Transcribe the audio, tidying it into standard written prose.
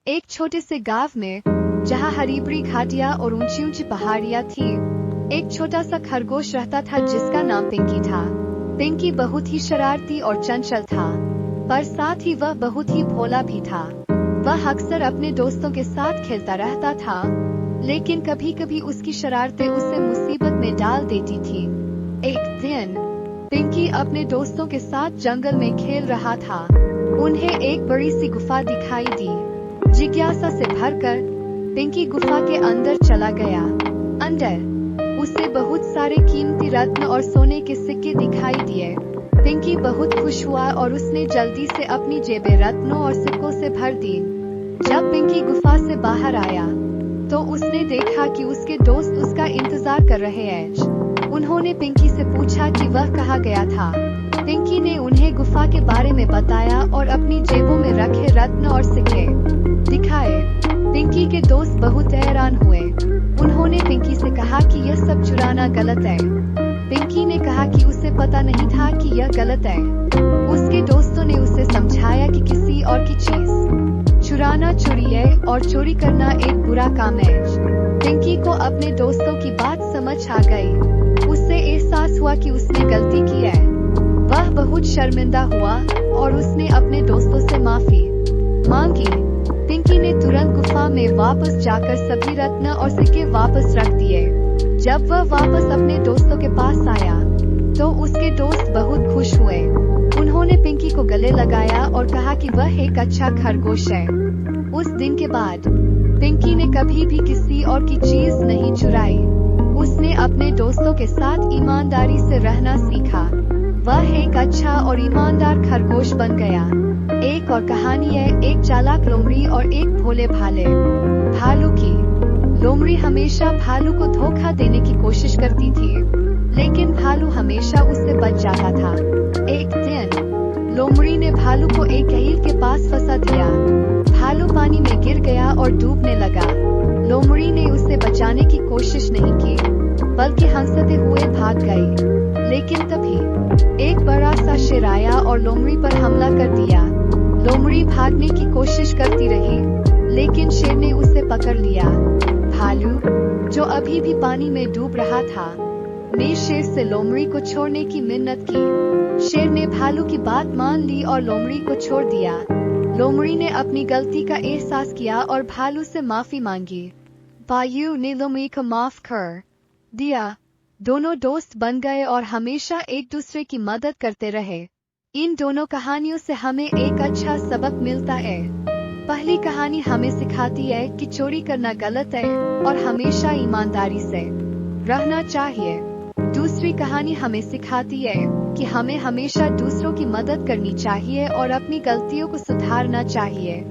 एक छोटे से गांव में, जहां हरी भरी घाटियां और ऊंची ऊंची पहाड़ियां थी, एक छोटा सा खरगोश रहता था जिसका नाम पिंकी था। पिंकी बहुत ही शरारती और चंचल था, पर साथ ही वह बहुत ही भोला भी था। वह अक्सर अपने दोस्तों के साथ खेलता रहता था, लेकिन कभी कभी उसकी शरारतें उसे मुसीबत में डाल देती थी। एक दिन पिंकी अपने दोस्तों के साथ जंगल में खेल रहा था। उन्हें एक बड़ी सी गुफा दिखाई दी। जिज्ञासा से भरकर पिंकी गुफा के अंदर चला गया। अंदर उसे बहुत सारे कीमती रत्न और सोने के सिक्के दिखाई दिए। पिंकी बहुत खुश हुआ और उसने जल्दी से अपनी जेबें रत्नों और सिक्कों से भर दी। जब पिंकी गुफा से बाहर आया तो उसने देखा कि उसके दोस्त उसका इंतजार कर रहे हैं। उन्होंने पिंकी से पूछा कि वह कहाँ गया था। पिंकी ने उन्हें गुफा के बारे में बताया और अपनी जेबों में रखे रत्न और सिक्के दिखाए। पिंकी के दोस्त बहुत हैरान हुए। उन्होंने पिंकी से कहा कि यह सब चुराना गलत है। पिंकी ने कहा कि उसे पता नहीं था कि यह गलत है। उसके दोस्तों ने उसे समझाया कि किसी और की चीज चुराना चोरी है और चोरी करना एक बुरा काम है। पिंकी को अपने दोस्तों की बात समझ आ गई। उसे एहसास हुआ कि उसने गलती की है। वह बहुत शर्मिंदा हुआ और उसने अपने दोस्तों से माफी मांगी। पिंकी ने तुरंत गुफा में वापस जाकर सभी रत्न और सिक्के वापस रख दिए। जब वह वापस अपने दोस्तों के पास आया तो उसके दोस्त बहुत खुश हुए। उन्होंने पिंकी को गले लगाया और कहा कि वह एक अच्छा खरगोश है। उस दिन के बाद पिंकी ने कभी भी किसी और की चीज नहीं चुराई। उसने अपने दोस्तों के साथ ईमानदारी से रहना सीखा। वह एक अच्छा और ईमानदार खरगोश बन गया। एक और कहानी है, एक चालाक लोमड़ी और एक भोले भाले भालू की। लोमड़ी हमेशा भालू को धोखा देने की कोशिश करती थी, लेकिन भालू हमेशा उससे बच जाता था। एक दिन लोमड़ी ने भालू को एक गहीर के पास फंसा दिया। भालू पानी में गिर गया और डूबने लगा। लोमड़ी ने उसे बचाने की कोशिश नहीं की, बल्कि हंसते हुए भाग गई। लेकिन तभी एक बड़ा सा शेर आया और लोमड़ी पर हमला कर दिया। लोमड़ी भागने की कोशिश करती रही, लेकिन शेर ने उसे पकड़ लिया। भालू, जो अभी भी पानी में डूब रहा था, ने शेर से लोमड़ी को छोड़ने की मिन्नत की। शेर ने भालू की बात मान ली और लोमड़ी को छोड़ दिया। लोमड़ी ने अपनी गलती का एहसास किया और भालू से माफी मांगी। भालू ने लोमड़ी को माफ कर दिया। दोनों दोस्त बन गए और हमेशा एक दूसरे की मदद करते रहे। इन दोनों कहानियों से हमें एक अच्छा सबक मिलता है। पहली कहानी हमें सिखाती है कि चोरी करना गलत है और हमेशा ईमानदारी से रहना चाहिए। दूसरी कहानी हमें सिखाती है कि हमें हमेशा दूसरों की मदद करनी चाहिए और अपनी गलतियों को सुधारना चाहिए।